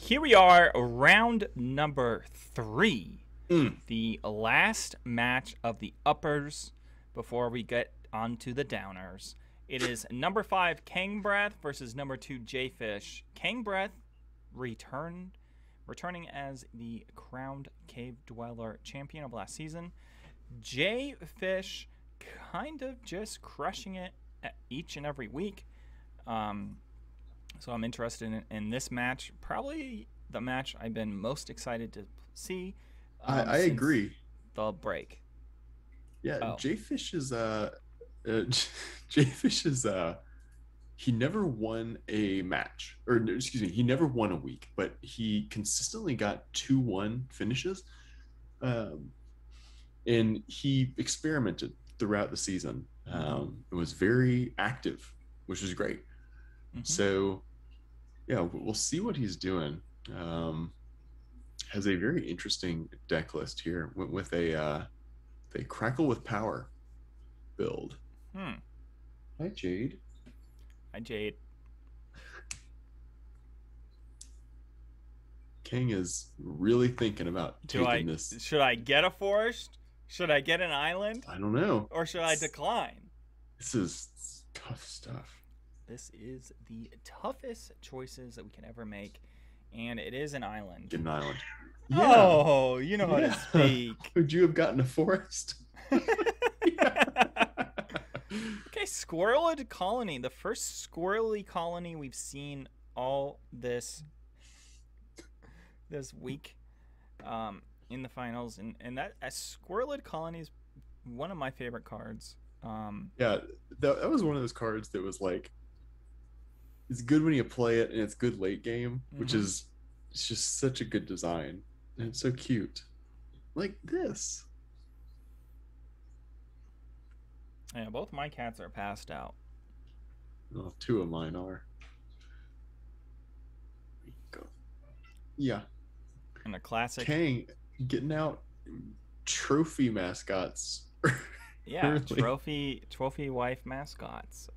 here we are, round number 3. Mm. The last match of the uppers before we get onto the downers. It is number 5 Kang versus number 2 Jayfish. Kang returning as the crowned Cavedweller champion of last season. Jayfish kind of just crushing it each and every week. So I'm interested in this match. Probably the match I've been most excited to see. I agree. The break. Yeah, Oh. Jayfish is Jayfish is he never won a match, or excuse me, he never won a week, but he consistently got 2-1 finishes, and he experimented throughout the season. It was very active, which was great. So, yeah, we'll see what he's doing. Has a very interesting deck list here with a Crackle with Power build. Hi, Jade. Hi, Jade. Kang is really thinking about taking this. Should I get a forest? Should I get an island? I don't know. Or should I decline? This is tough stuff. This is the toughest choices that we can ever make, and it is an island. Get an island. Yeah. Oh, you know how to speak. Would you have gotten a forest? Okay, Squirreled Colony. The first squirrely colony we've seen all this week in the finals. And that Squirreled Colony is one of my favorite cards. Yeah, that was one of those cards that was like, it's good when you play it, and it's good late game, which is, it's just such a good design. And it's so cute. Like this. Yeah, both my cats are passed out. Well, 2 of mine are. There you go. Yeah. And a classic. Kang getting out trophy mascots. Yeah, trophy wife mascots.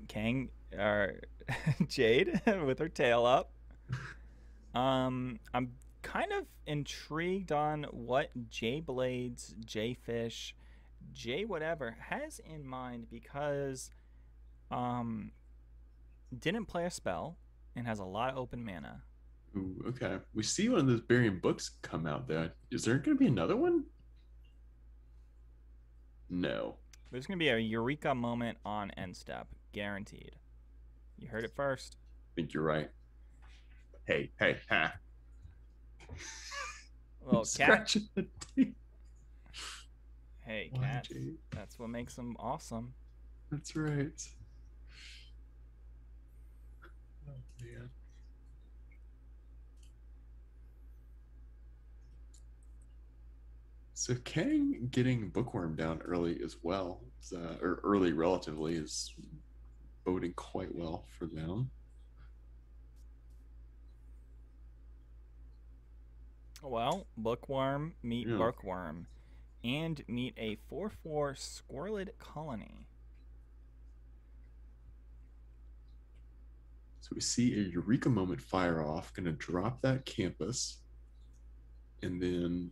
Kang or Jade with her tail up. I'm kind of intrigued on what Jay Blades, Jayfish, Jay whatever has in mind, because didn't play a spell and has a lot of open mana. Ooh, okay. We see one of those Barian books come out there. Is there going to be another one? No. There's going to be a Eureka moment on end step. Guaranteed. You heard it first. I think you're right. Hey, ha. Little cat. Hey, Why, cats. Jade? That's what makes them awesome. That's right. Oh, man. So Kang getting Bookworm down early as well, or early relatively, is boding quite well for them. Well, Bookworm meet Bookworm, and meet a 4/4 Squirreled Colony. So we see a Eureka moment fire off, gonna drop that campus, and then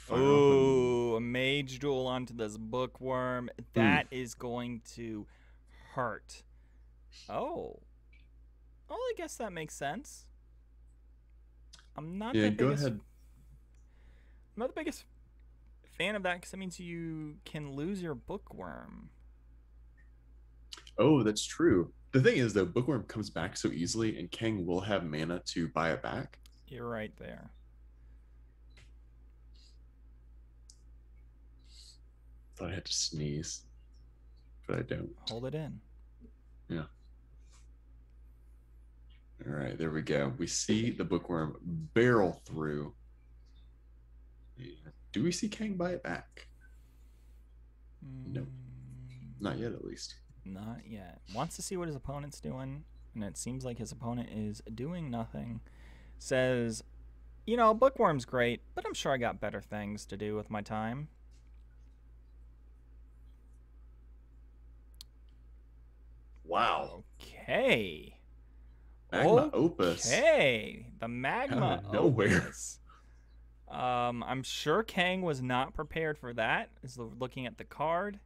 a Mage Duel onto this Bookworm. That is going to hurt. Oh, I guess that makes sense. I'm not the biggest. Go ahead. I'm not the biggest fan of that, because that means you can lose your Bookworm. Oh, that's true. The thing is, though, Bookworm comes back so easily, and Kang will have mana to buy it back. You're right there. Thought I had to sneeze, but I don't. Hold it in. Yeah. All right, there we go. We see the Bookworm barrel through. Do we see Kang buy it back? Nope. Not yet, at least. Not yet. Wants to see what his opponent's doing, and it seems like his opponent is doing nothing. Says, you know, Bookworm's great, but I'm sure I got better things to do with my time. Wow. Okay. Magma Opus. Okay, the Out Magma of nowhere. Opus. I'm sure Kang was not prepared for that. Is looking at the card.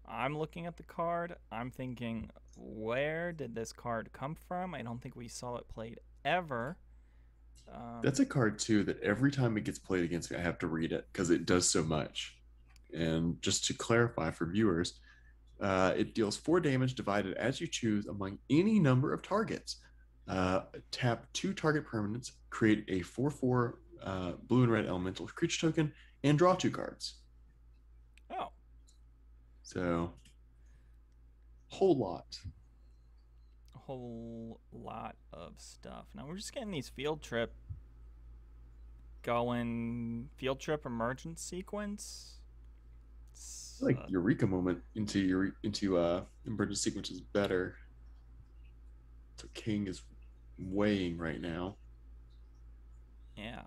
I'm looking at the card. I'm thinking, where did this card come from? I don't think we saw it played ever. That's a card too that every time it gets played against me, I have to read it because it does so much. And just to clarify for viewers, it deals 4 damage divided as you choose among any number of targets. Tap 2 target permanents, create a 4/4 blue and red elemental creature token, and draw 2 cards. Oh. So, whole lot. A whole lot of stuff. Now we're just getting these field trip going. Field trip emergent sequence. Like Eureka moment into emergent sequence is better. So King is weighing right now. Yeah.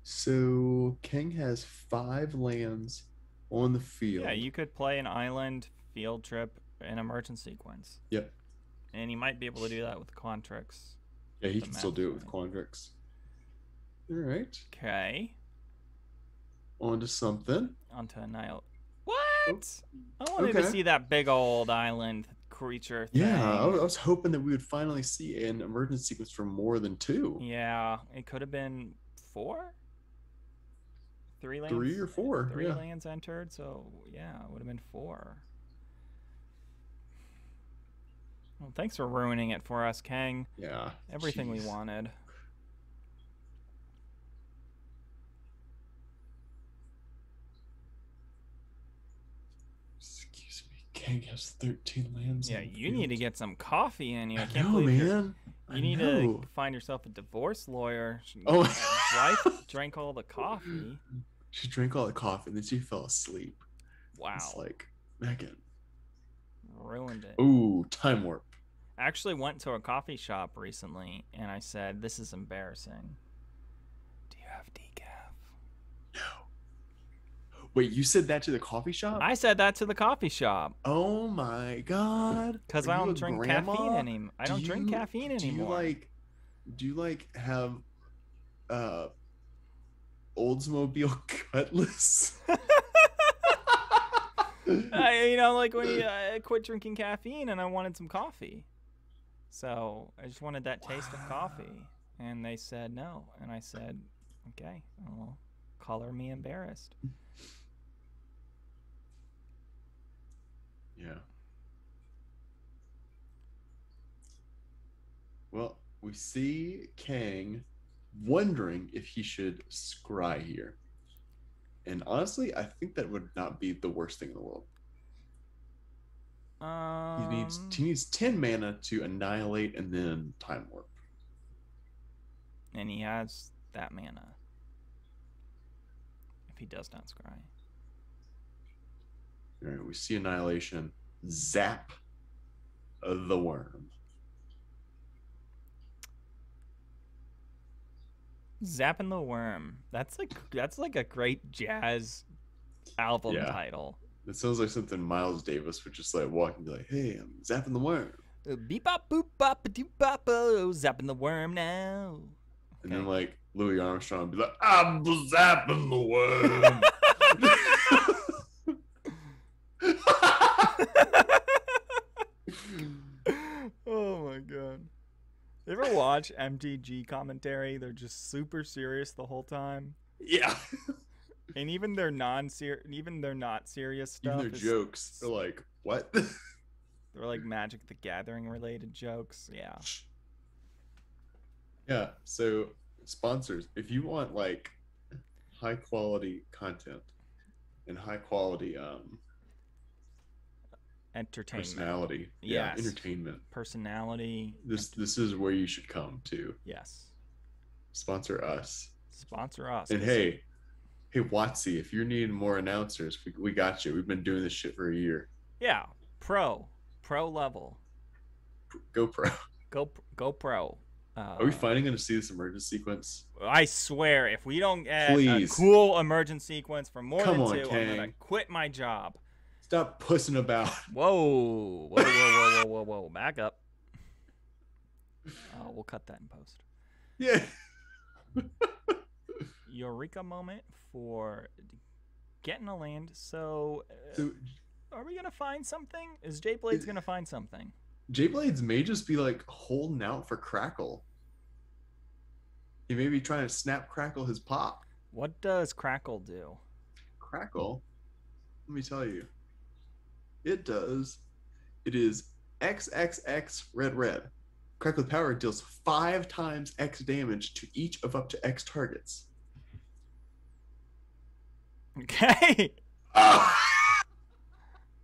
So King has 5 lands on the field. Yeah, you could play an island, field trip, and emergent sequence. Yep. And he might be able to do that with Quantrix. Yeah, he can still do it with Quandrix. All right. Okay. On to something. Onto Annihilate. What? I wanted to see that big old island creature thing. Yeah, I was hoping that we would finally see an emergent sequence from more than 2. Yeah, it could have been 4? 3 lands? 3 or 4. 3 lands entered, so yeah, it would have been 4. Well, thanks for ruining it for us, Kang. Yeah. Everything we wanted. Excuse me. Kang has 13 lands. Yeah, you need to get some coffee in you. I can't believe man. You need to find yourself a divorce lawyer. Oh, his wife drank all the coffee. She drank all the coffee and then she fell asleep. Wow. It's like, Megan. Ruined it. Ooh, time warp. I actually went to a coffee shop recently and I said, this is embarrassing. Do you have decaf? No. Wait, you said that to the coffee shop? I said that to the coffee shop. Oh my god. Because I don't drink caffeine anymore. I don't drink caffeine anymore. Do you have Oldsmobile Cutlass? Like when I quit drinking caffeine and I wanted some coffee. So I just wanted that taste of coffee. And they said no. And I said, okay, well, color me embarrassed. Yeah. Well, we see Kang wondering if he should scry here. And honestly, I think that would not be the worst thing in the world. He needs 10 mana to annihilate and then time warp. And he has that mana. If he does not scry. All right, we see annihilation. Zap the worm. Zapping the Worm. That's like a great jazz album title. It sounds like something Miles Davis would just like walk and be like, "Hey, I'm zapping the worm." Beep bop boop bop doop bop oh, zapping the worm now. And then like Louis Armstrong would be like, "I'm zapping the worm." Oh my god. You ever watch MTG commentary? They're just super serious the whole time. Yeah. And even their not serious stuff. Even their jokes. They're like, what? They're like Magic the Gathering related jokes. Yeah. Yeah. So sponsors, if you want like high quality content and high quality entertainment, personality, entertainment, personality, this is where you should come to. Yes. Sponsor us. And hey Watsy, if you're needing more announcers, we got you. We've been doing this shit for a year. Yeah. Pro level. Go pro. Go pro. Are we finally going to see this emergence sequence? I swear, if we don't get Please. a cool emergence sequence for more Come than on, 2, Kang. I'm gonna quit my job. Stop pussing about. Whoa, whoa, whoa, whoa, whoa, whoa, whoa! Back up. We'll cut that in post. Yeah. Eureka moment for getting a land. So are we gonna find something? Is J-Blades gonna find something? J-Blades may just be like holding out for Crackle. He may be trying to snap Crackle his pop. What does Crackle do? Crackle? Let me tell you. It does. It is XXX red red. Crackle power deals 5 times X damage to each of up to X targets. Okay.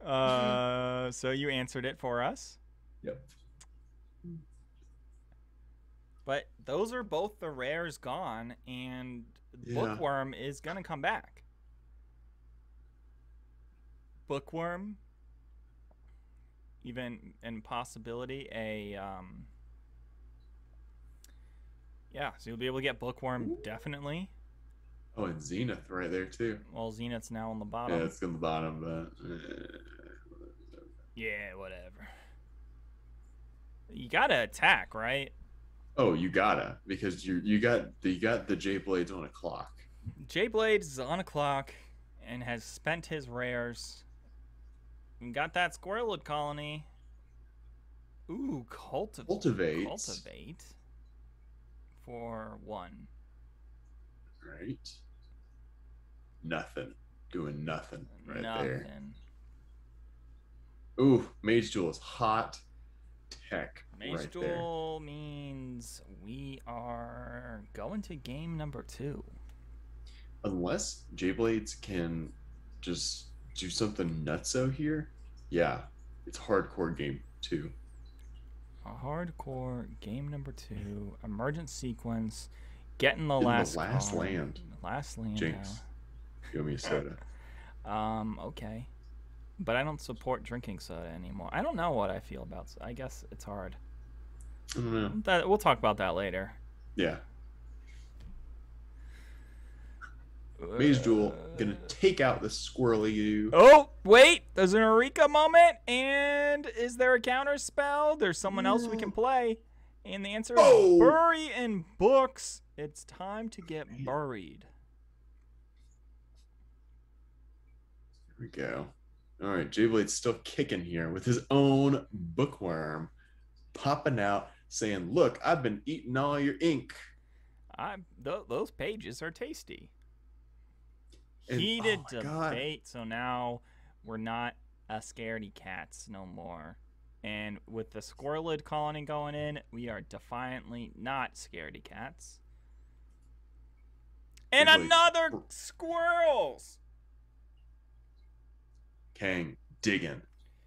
So you answered it for us. Yep. But those are both the rares gone, and Bookworm is gonna come back. Bookworm, even in possibility so you'll be able to get Bookworm definitely. Oh, and Zenith right there too. Well, Zenith's now on the bottom. Yeah, it's on the bottom, but yeah, whatever. You gotta attack, right? Oh, you gotta, because you got the J-Blades on a clock. J-Blades is on a clock and has spent his rares. You got that Squirrelwood colony. Ooh, cultivate. Cultivate for 1. Right. Nothing. Doing nothing right there. Ooh, Mage Duel is hot tech. Mage Duel means we are going to game number 2. Unless J-Blades can just do something nutso here, yeah, it's hardcore game 2. A hardcore game number 2. Emergent sequence. Getting the last land. Last land. Jinx. Give me a soda. Okay. But I don't support drinking soda anymore. I don't know what I feel about soda. I guess it's hard. I don't know. We'll talk about that later. Yeah. Mage Duel gonna take out the squirrely you. Oh, wait! There's an Eureka moment, and is there a counter spell? There's someone else we can play. And the answer is bury in books. It's time to get buried. Here we go. All right, J-Blade's still kicking here with his own Bookworm popping out, saying, "Look, I've been eating all your ink." Those pages are tasty. And, Heated debate. So now we're not a scaredy cats no more. And with the Squirrelwood colony going in, we are defiantly not scaredy cats. And another squirrels. Kang digging.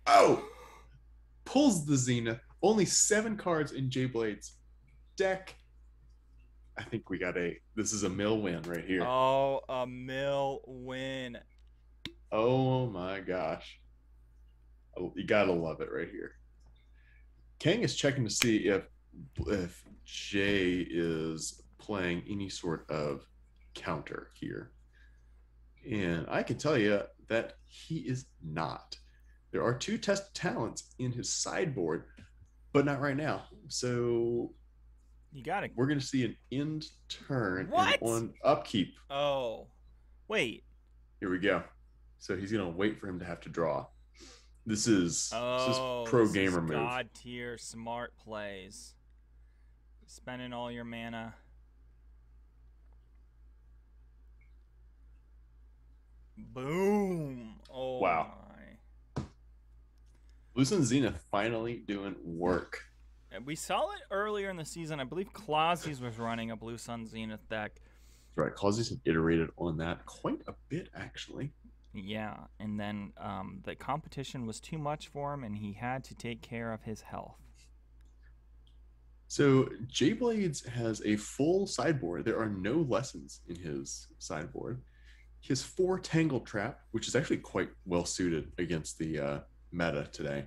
Oh! Pulls the Zenith. Only 7 cards in J-Blade's deck. I think we got this is a mill win right here. Oh, a mill win. Oh my gosh. You gotta love it right here. Kang is checking to see if Jay is playing any sort of counter here. And I can tell you that he is not. There are 2 test talents in his sideboard, but not right now. So we're going to see an end turn on upkeep. Oh, wait. Here we go. So he's going to wait for him to have to draw. This is pro gamer move. God tier smart plays. Spending all your mana. Boom. Oh, wow. My. Lucent Zenith finally doing work. We saw it earlier in the season. I believe Clausies was running a Blue Sun Zenith deck. Right. Clausies have iterated on that quite a bit, actually. Yeah. And then the competition was too much for him, and he had to take care of his health. So J-Blades has a full sideboard. There are no lessons in his sideboard. He has 4 Tangle Trap, which is actually quite well suited against the meta today.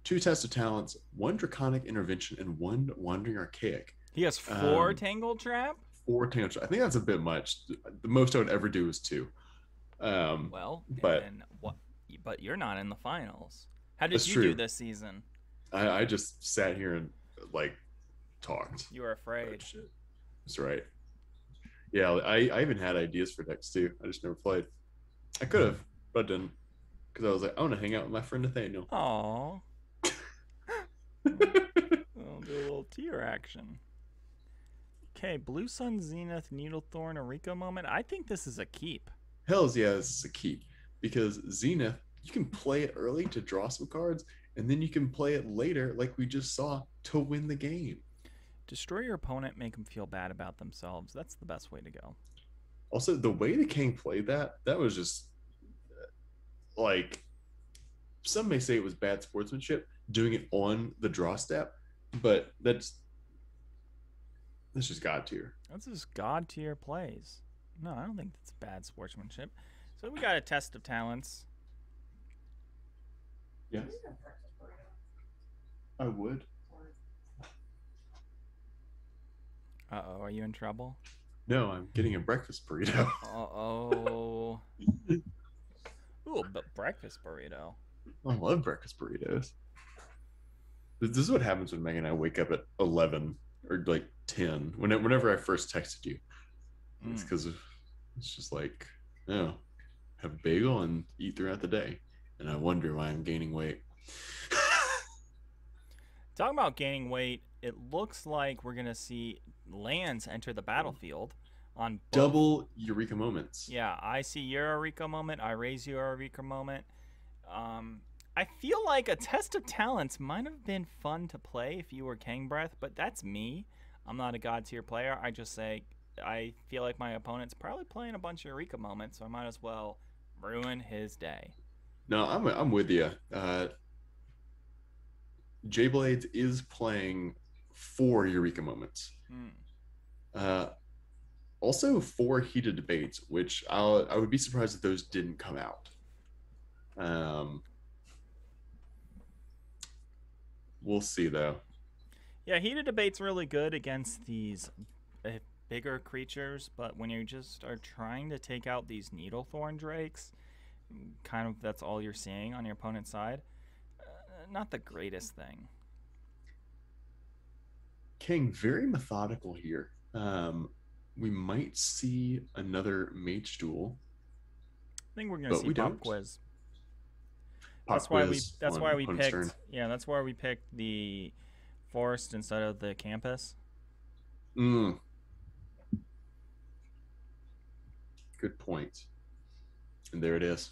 2 Test of Talents, 1 Draconic Intervention, and 1 Wandering Archaic. He has 4 Tangle Trap? 4 Tangle Trap. I think that's a bit much. The most I would ever do is 2. Well, but and what? But you're not in the finals. How did that's you do true. this season? I just sat here and like talked. You were afraid. Shit. That's right. Yeah, I even had ideas for decks too. I just never played. I could have, but I didn't, because I was like, I want to hang out with my friend Nathaniel. Aww. I'll do a little tier action. Okay, Blue Sun, Zenith, Needlethorn, Eureka Moment. I think this is a keep. Hells yeah, this is a keep, because Zenith, you can play it early to draw some cards, and then you can play it later, like we just saw, to win the game. Destroy your opponent, make them feel bad about themselves. That's the best way to go. Also, the way the Kang played that was just like, some may say it was bad sportsmanship doing it on the draw step, but that's just god tier. That's just god tier plays. No, I don't think that's bad sportsmanship. So we got a test of talents. Yes, I would. Uh-oh, are you in trouble? No, I'm getting a breakfast burrito. Uh-oh. Ooh, but breakfast burrito. I love breakfast burritos. This is what happens when Megan and I wake up at 11 or like 10. Whenever I first texted you, it's because it's just like, oh, have a bagel and eat throughout the day, and I wonder why I'm gaining weight. Talking about gaining weight, it looks like we're gonna see lands enter the battlefield on both. Double Eureka Moments. Yeah, I see your Eureka Moment. I raise your Eureka Moment. I feel like a test of talents might have been fun to play if you were Kang Breath, but that's me. I'm not a god tier player. I just say I feel like my opponent's probably playing a bunch of Eureka Moments, so I might as well ruin his day. No, I'm with you. J-Blades is playing 4 Eureka Moments. Also 4 Heated Debates, which I would be surprised if those didn't come out. We'll see, though. Yeah, Heated Debate's really good against these bigger creatures, but when you just are trying to take out these Needlethorn Drakes, kind of that's all you're seeing on your opponent's side. Not the greatest thing. Kang, very methodical here. We might see another Mage Duel. I think we're going to see Pop Quiz. That's why we picked. Turn. Yeah, that's why we picked the forest instead of the campus. Good point. And there it is.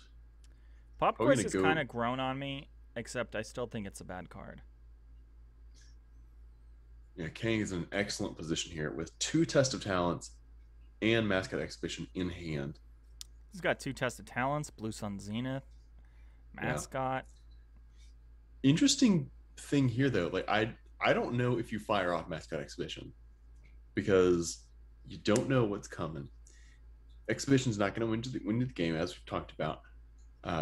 Pop Quiz has kind of grown on me, except I still think it's a bad card. Yeah, Kang is in an excellent position here with 2 Test of Talents and Mascot Exhibition in hand. He's got 2 Test of Talents, Blue Sun Zenith, Mascot. Yeah. Interesting thing here, though. Like I don't know if you fire off Mascot Exhibition because you don't know what's coming. Exhibition's not going to win the game, as we've talked about.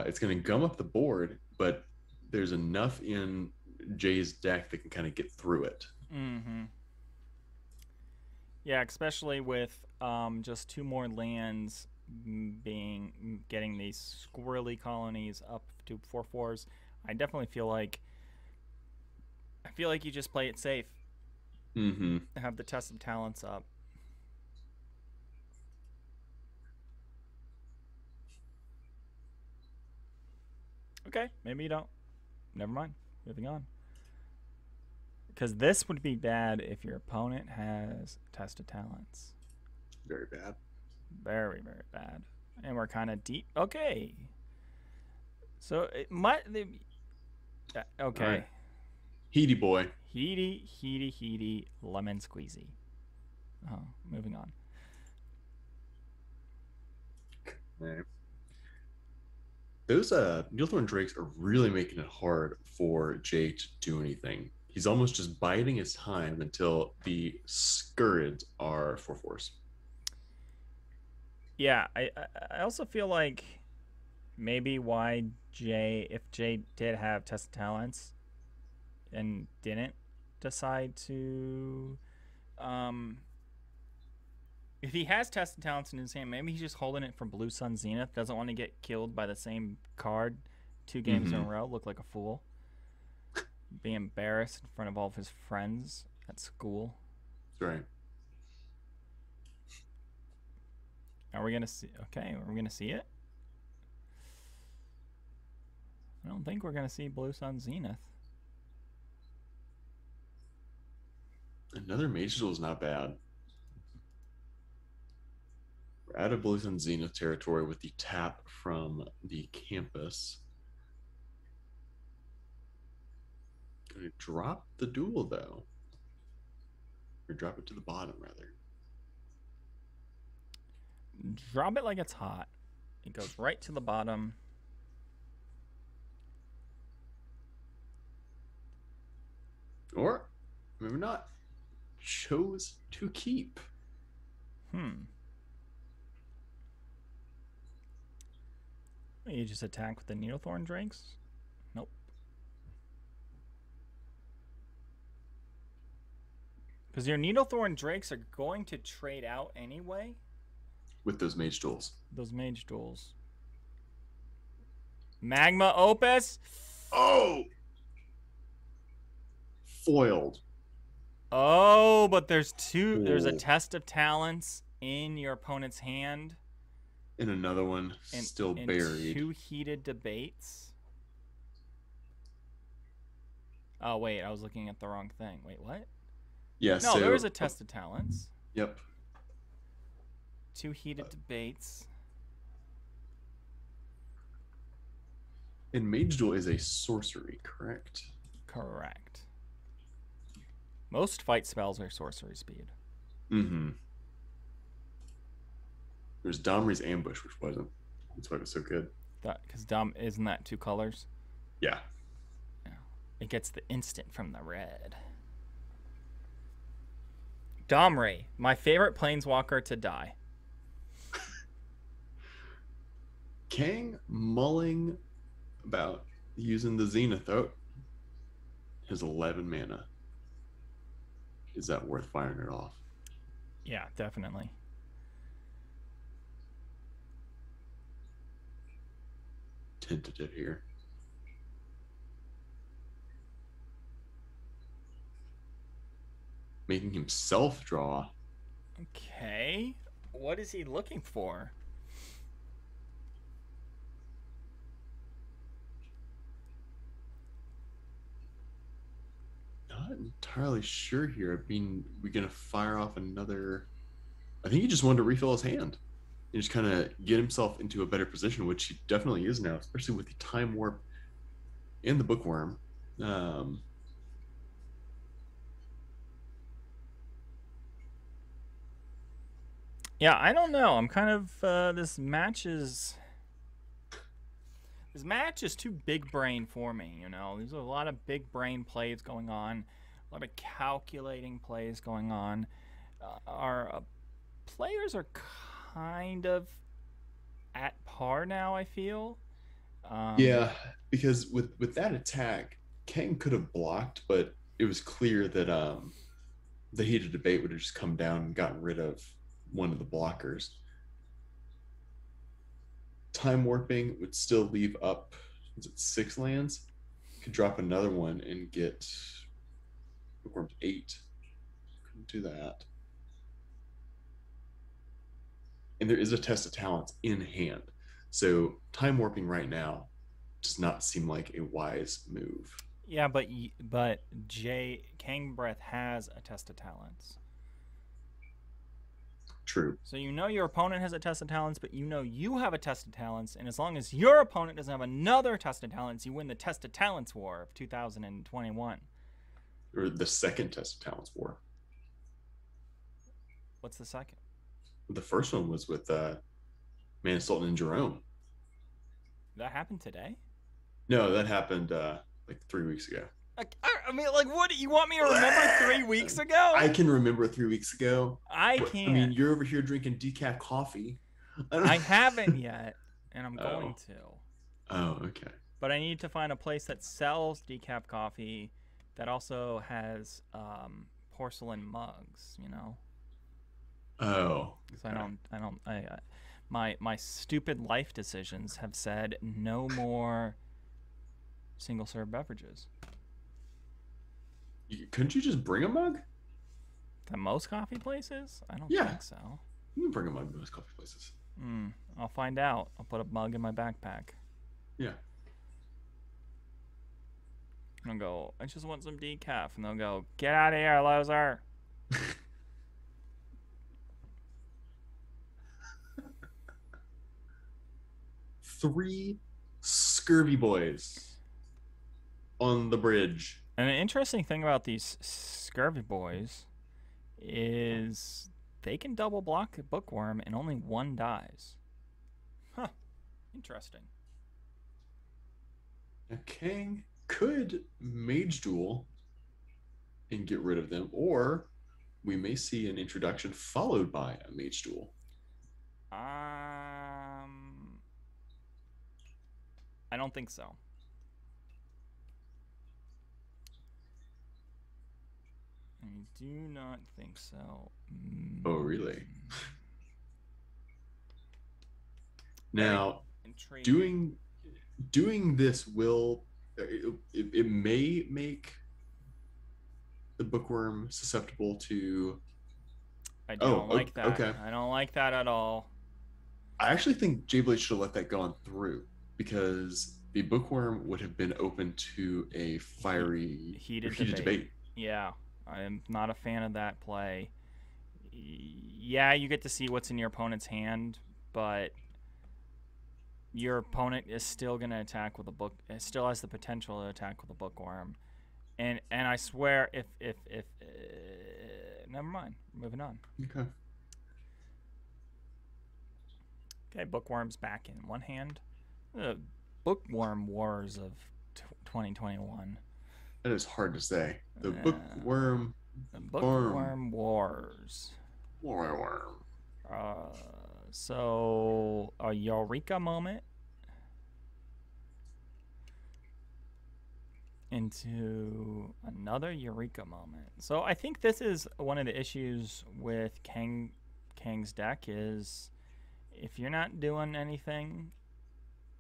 It's going to gum up the board, but there's enough in Jay's deck that can kind of get through it. Yeah, especially with just 2 more lands getting these squirrely colonies up to 4/4s. I definitely feel like you just play it safe. Have the Test of Talents up. Okay, maybe you don't. Never mind. Moving on. Because this would be bad if your opponent has Test of Talents. Very bad. Very, very bad. And we're kind of deep. Okay. So it might. Okay. Right. Heady boy. Heady, lemon squeezy. Moving on. Okay. Those Needlethorn Drakes are really making it hard for Jay to do anything. He's almost just biding his time until the Scourge are 4/4s. Yeah, I also feel like maybe why if Jay did have Test of Talents and didn't decide to If he has tested talents in his hand, maybe he's just holding it for Blue Sun Zenith. Doesn't want to get killed by the same card 2 games in a row. Look like a fool. Be embarrassed in front of all of his friends at school. That's right. Are we gonna see? Okay, are we gonna see it? I don't think we're gonna see Blue Sun Zenith. Another Mage Duel is not bad. We're out of Blue Sun Zenith territory with the tap from the campus. Gonna drop the duel though. Or drop it to the bottom rather. Drop it like it's hot. It goes right to the bottom. Or maybe not. Chose to keep. You just attack with the Needlethorn Drakes? Nope. Because your Needlethorn Drakes are going to trade out anyway. With those Mage Duels. Those Mage Duels. Magma Opus? Oh! Foiled. Oh, but there's two. There's a Test of Talents in your opponent's hand. And another one still buried. 2 Heated Debates. Oh, wait. I was looking at the wrong thing. Wait, what? Yeah, no, there was a Test of Talents. Yep. 2 Heated Debates. And Mage Duel is a sorcery, correct? Correct. Most fight spells are sorcery speed. Mm-hmm. There's Domri's Ambush, which wasn't. That's why it was so good. Because Dom, isn't that 2 colors? Yeah. Yeah. It gets the instant from the red. Domri, my favorite planeswalker to die. Kang mulling about using the Zenith out. His 11 mana. Is that worth firing it off? Yeah, definitely. Tentative here. Making himself draw. Okay. What is he looking for? Not entirely sure here. I mean, we're going to fire off another... I think he just wanted to refill his hand. And just kind of get himself into a better position, which he definitely is now, especially with the Time Warp and the Bookworm. Yeah, I don't know. I'm kind of this match is too big brain for me, you know. There's a lot of big brain plays going on, a lot of calculating plays going on. Our players are kind of at par now, I feel. Yeah, because with that attack, Kang could have blocked, but it was clear that the Heated Debate would have just come down and gotten rid of one of the blockers. Time Warping would still leave up, is it 6 lands? Could drop another one and get Bookworm's 8. Couldn't do that. And there is a Test of Talents in hand. So Time Warping right now does not seem like a wise move. Yeah, but Kang Breath has a Test of Talents. True. So you know your opponent has a Test of Talents, but you know you have a Test of Talents, and as long as your opponent doesn't have another Test of Talents, you win the Test of Talents War of 2021. Or the second Test of Talents War. What's the second? The first one was with Man, Sultan, and Jerome. That happened today? No, that happened like 3 weeks ago. I mean, like, what? You want me to remember 3 weeks ago? I can remember 3 weeks ago. I can't. I mean, you're over here drinking decaf coffee. I haven't yet, and I'm going to. Oh, okay. But I need to find a place that sells decaf coffee that also has porcelain mugs, you know. Oh. Because my stupid life decisions have said no more single serve beverages. Couldn't you just bring a mug? To most coffee places? I don't think so. You can bring a mug to most coffee places. I'll find out. I'll put a mug in my backpack. Yeah. And I'll go, I just want some decaf. And they'll go, get out of here, loser. Three scurvy boys on the bridge. And an interesting thing about these scurvy boys is they can double block a bookworm and only one dies. Huh. Interesting. Now, Kang could Mage Duel and get rid of them, or we may see an introduction followed by a Mage Duel. I don't think so. I do not think so. Oh, really? Now, doing this will it may make the bookworm susceptible to. I don't like that. Okay. I don't like that at all. I actually think Jayblade should have let that go on through, because the bookworm would have been open to a fiery, heated debate. Yeah, I'm not a fan of that play. Yeah, you get to see what's in your opponent's hand, but your opponent is still going to attack with a book. It still has the potential to attack with a bookworm, and I swear, if never mind. Moving on. Okay, bookworm's back in one hand. Bookworm wars of 2021. That is hard to say. The bookworm. The bookworm wars. Worm. So a eureka moment into another eureka moment. So I think this is one of the issues with Kang's deck is if you're not doing anything,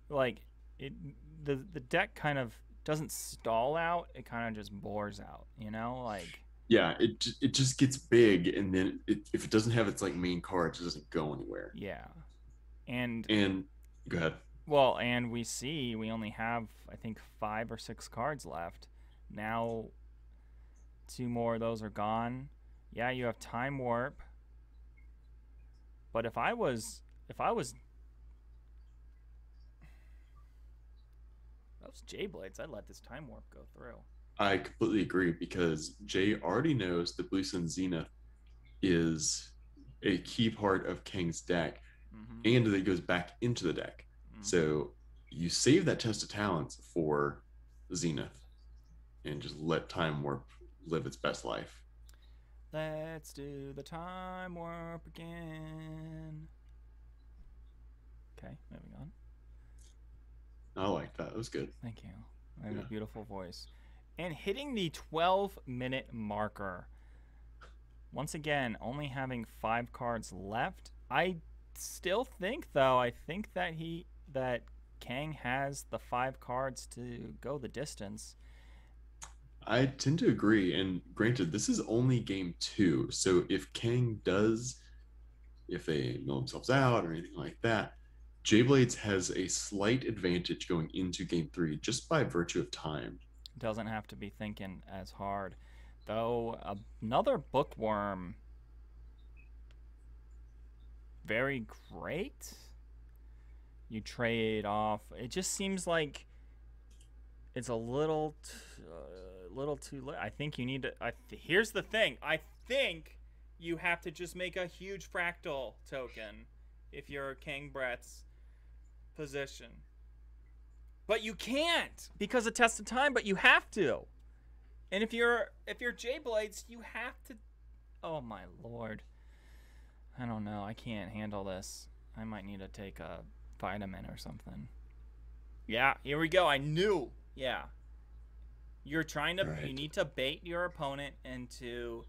like the deck kind of doesn't stall out, it kind of just bores out, you know, like. Yeah, it just gets big, and then if it doesn't have its like main cards, it doesn't go anywhere. Yeah, and go ahead. Well, and we only have, I think, 5 or 6 cards left. Now 2 more of those are gone. Yeah, you have Time Warp. But if I was Jayblades, I'd let this Time Warp go through. I completely agree, because Jay already knows that Blue Sun Zenith is a key part of Kang's deck, and that it goes back into the deck. So you save that test of talents for Zenith and just let Time Warp live its best life. Let's do the Time Warp again. Okay, moving on. I like that. That was good. Thank you. I have a beautiful voice. And hitting the 12-minute marker. Once again, only having 5 cards left. I still think, though, that Kang has the 5 cards to go the distance. I tend to agree, and granted, this is only game 2, so if Kang if they mill themselves out or anything like that, Jayblades has a slight advantage going into game 3 just by virtue of time. Doesn't have to be thinking as hard. Though, another bookworm, very great. You trade off. It just seems like it's a little too late. I think you need to. Here's the thing. I think you have to just make a huge fractal token if you're Kang Brett's position. But you can't because of test of time. But you have to. And if you're Jayblades, you have to. Oh my lord. I don't know. I can't handle this. I might need to take a vitamin or something. Yeah, here we go. I knew. Yeah. You're trying to. Right. You need to bait your opponent into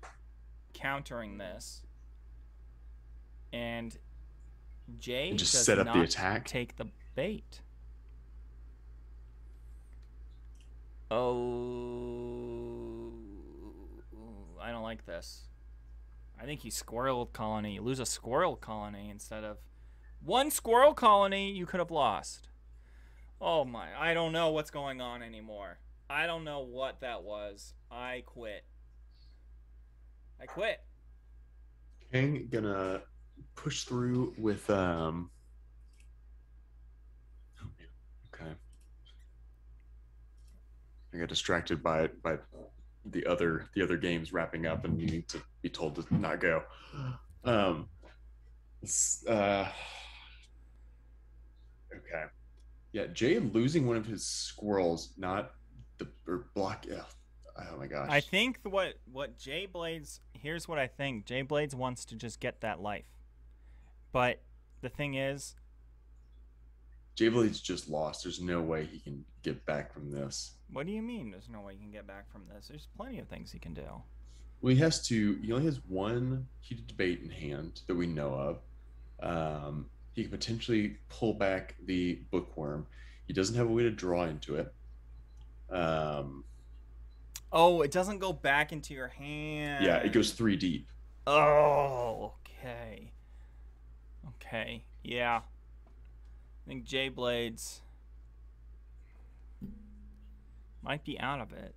countering this, and Jay And just does set up the not attack. take the bait. Oh, I don't like this. I think he squirrel colony. You lose a squirrel colony instead of one squirrel colony you could have lost. Oh my, I don't know what's going on anymore. I don't know what that was. I quit. I quit. Kang gonna push through with okay. I got distracted by the other games wrapping up and needing to be told to not go. Okay. Yeah, Jay losing one of his squirrels, not the or block. Yeah. Oh my gosh. I think what Jay Blades. Here's what I think. Jay Blades wants to just get that life, but the thing is, Jay Blade's just lost. There's no way he can get back from this. what do you mean? There's no way he can get back from this. There's plenty of things he can do. Well, he only has one heated debate in hand that we know of. He could potentially pull back the bookworm. He doesn't have a way to draw into it. Oh, it doesn't go back into your hand. Yeah, it goes 3 deep. Oh, okay. Okay, yeah. I think Jay Blades might be out of it.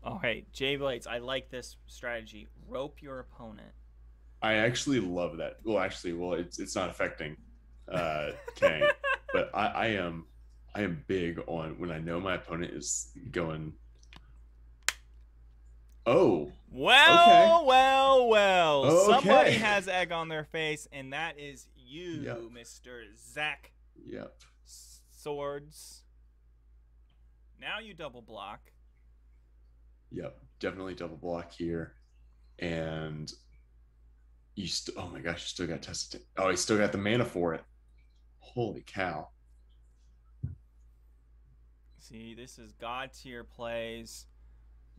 Okay, Jay Blades, I like this strategy. Rope your opponent. I actually love that. Well, it's not affecting Kang, but I am big on when I know my opponent is going. Oh, well, okay. well. Okay. Somebody has egg on their face, and that is you, Yep. Mr. Zach. Yep. Swords. Now you double block. Yep. Definitely double block here, and you still. Oh my gosh, you still got tested. Oh, you still got the mana for it. Holy cow! See, this is God tier plays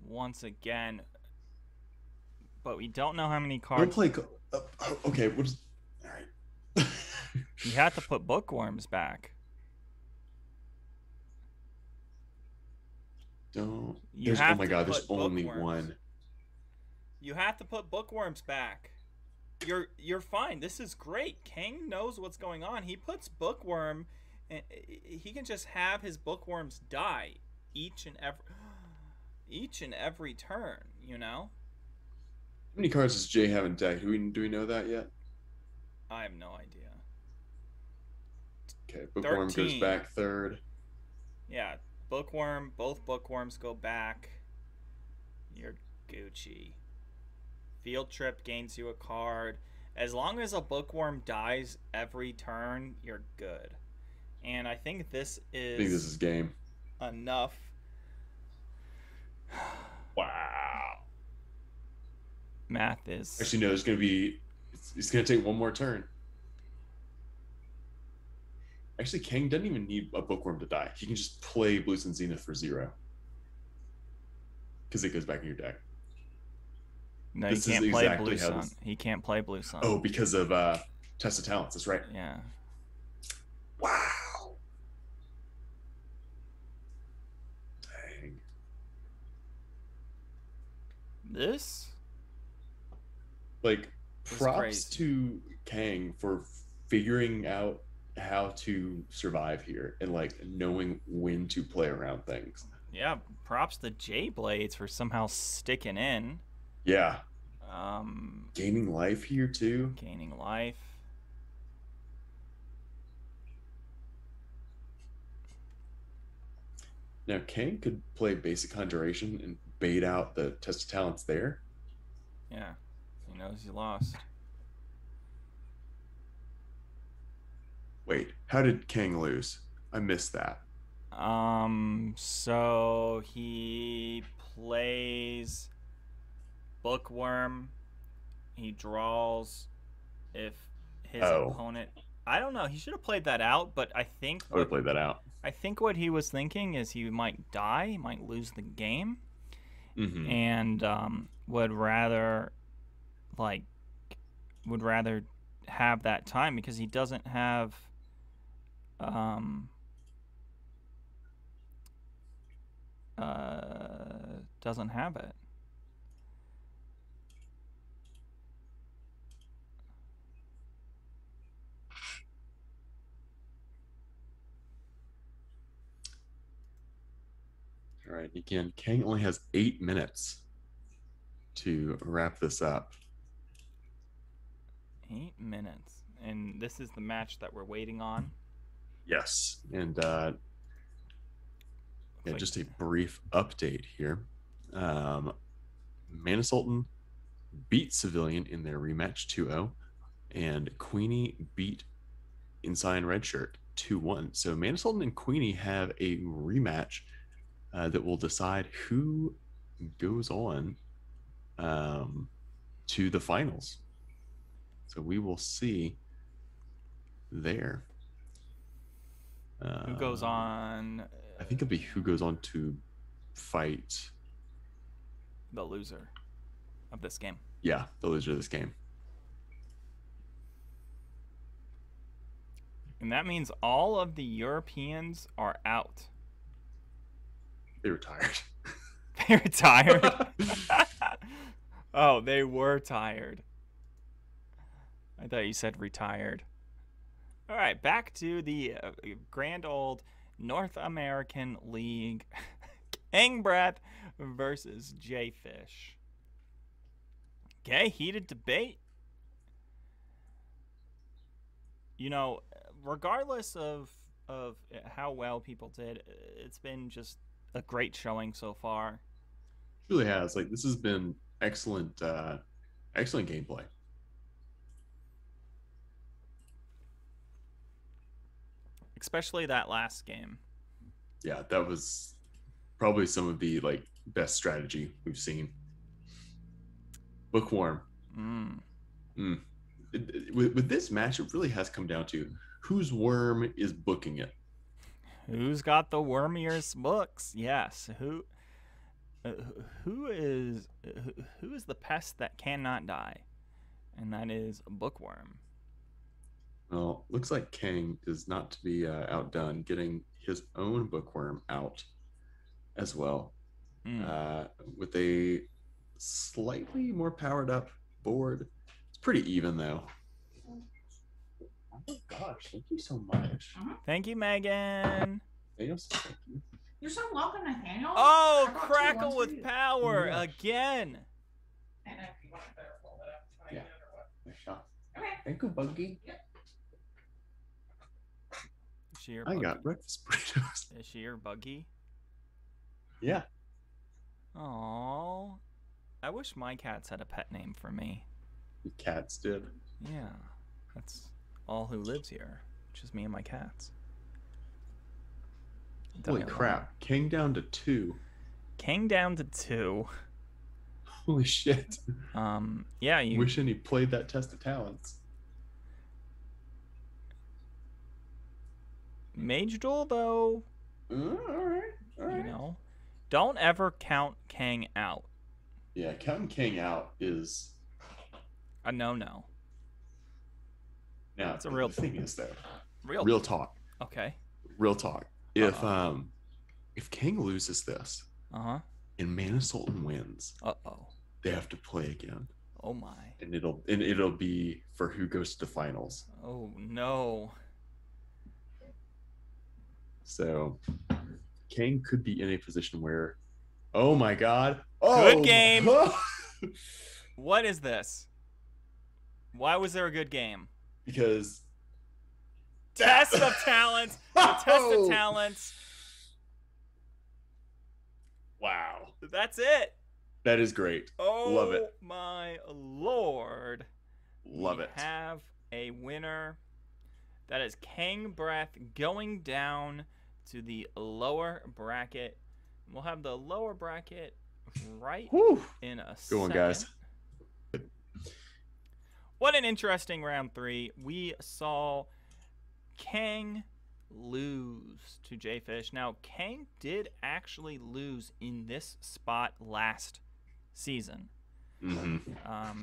once again, but we don't know how many cards. Don't play. Okay, all right. You have to put bookworms back. Don't. You Oh have my to god, there's put only bookworms. one. You have to put bookworms back. You're fine. This is great. Kang knows what's going on. He puts bookworm, and he can just have his bookworms die each and every turn. You know. How many cards does Jay have in deck? Do we know that yet? I have no idea. Okay, bookworm 13. goes back third. Yeah, bookworm. Both bookworms go back. You're Gucci. Field trip gains you a card. As long as a bookworm dies every turn, you're good. And I think this is game. enough. Wow. Math is. Actually, no. It's gonna take one more turn. Actually, Kang doesn't even need a bookworm to die. He can just play Blue Sun Zenith for 0 because it goes back in your deck. No, he can't play Blue Sun. He can't play Blue Sun. Oh, because of Test of Talents. That's right. Yeah. Wow. Dang. This? Like, props crazy. to Kang for figuring out how to survive here and like knowing when to play around things. Yeah, props to Jay Blades for somehow sticking in. Yeah. Gaining life here too. Gaining life. Now Kang could play basic conjuration and bait out the Test of Talents there. Yeah. He knows he lost. Wait, how did Kang lose? I missed that. So he plays Bookworm. He draws if his Oh. opponent. I don't know. He should have played that out, but I think I would have played that out. I think what he was thinking is he might die, he might lose the game, and would rather have that time because he doesn't have doesn't have it. All right. Again, Kang only has 8 minutes to wrap this up. 8 minutes. And this is the match that we're waiting on. Yes. And just a brief update here. Mana Sultan beat Civilian in their rematch 2-0, and Queenie beat Inside Red Shirt 2-1. So Mana Sultan and Queenie have a rematch that will decide who goes on to the finals. So we will see there. Who goes on? I think it'll be who goes on to fight the loser of this game. Yeah, the loser of this game. And that means all of the Europeans are out. They were tired. They were tired? Oh, they were tired. I thought you said retired. All right, back to the grand old North American League. Kang Breath versus Jayfish. Okay, heated debate. You know, regardless of how well people did, it's been just a great showing so far. It really has. Like, this has been excellent, excellent gameplay. Especially that last game. Yeah, that was probably some of the best strategy we've seen. Bookworm. With this match, it really has come down to whose worm is booking it. Who's got the wormiest books? Yes. Who is the pest that cannot die? And that is a bookworm. Well, looks like Kang is not to be outdone, getting his own bookworm out as well, with a slightly more powered up board. It's pretty even though. Oh gosh, thank you so much. Thank you, Megan. Thank you. You're so welcome, Nathaniel. Oh, Crackle with power again. And if you want to better pull it up, try Yeah. it or what? Nice shot. Okay. Thank you, Buggy. Yep. Is she your I buggy? got breakfast burritos. Is she your buggy? Yeah. Aww. I wish my cats had a pet name for me. The cats did. Yeah. That's all who lives here. Just me and my cats. Holy crap. King down to 2. King down to 2. Holy shit. Yeah, you Wishing he played that test of talents. Mage Duel though. Alright. You know. Don't ever count Kang out. Yeah, counting King out is A no-no. now It's a real the thing is though. Real talk. Okay. Real talk. If King loses this and Mana Sultan wins, they have to play again. Oh my. And it'll be for who goes to the finals. Oh no. So King could be in a position where, oh my god. Good game. What is this? Why was there a good game? Because Test of talents. Test of talents. Wow. That's it. That is great. Oh, love it. My lord. Love it. We have a winner. That is Kang Breath going down to the lower bracket. We'll have the lower bracket right Whew. in a Go on, second. guys. What an interesting round 3. We saw Kang lose to Jayfish. Now, Kang did actually lose in this spot last season.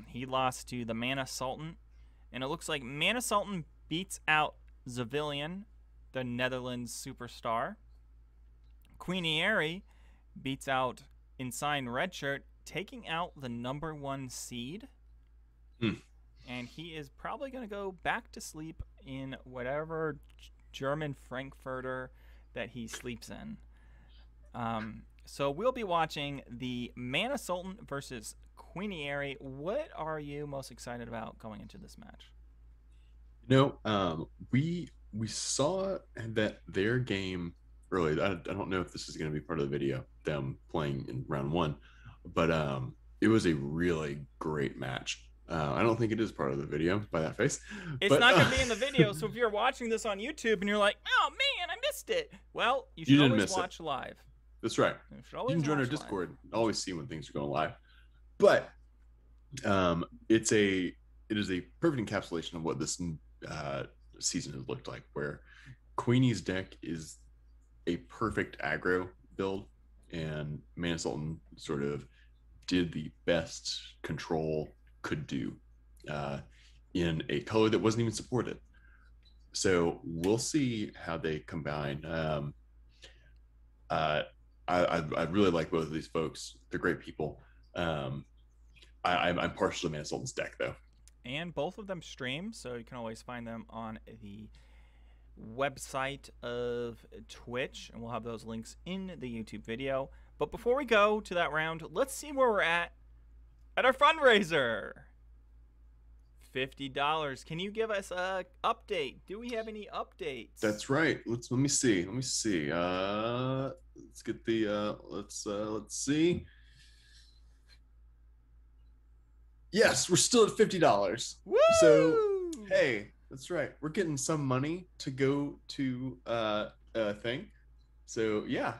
He lost to the Mana Sultan, and it looks like Mana Sultan beats out Zavillion, the Netherlands superstar. Queenieri beats out Insane Redshirt, taking out the #1 seed. And he is probably going to go back to sleep in whatever German Frankfurter that he sleeps in. So we'll be watching the Mana Sultan versus Queenieri. What are you most excited about going into this match? We saw that their game early. I don't know if this is going to be part of the video, them playing in round 1, but it was a really great match. I don't think it is part of the video by that face. It's not going to be in the video, so if you're watching this on YouTube and you're like, oh man, I missed it. Well, you should always watch live. That's right. You can join our Discord. Always see when things are going live. But it is a perfect encapsulation of what this season has looked like, where Queenie's deck is a perfect aggro build, and Mana Sultan sort of did the best control could do in a color that wasn't even supported. So we'll see how they combine. I really like both of these folks. They're great people. I'm partial to Mana Sultan's deck, though. And both of them stream, so you can always find them on the website of Twitch, and we'll have those links in the YouTube video. But before we go to that round, let's see where we're at our fundraiser. $50. Can you give us a update? Do we have any updates? That's right. Let me see. Let's get the let's see. Yes, we're still at $50. Woo! So hey, that's right. We're getting some money to go to a thing. So yeah,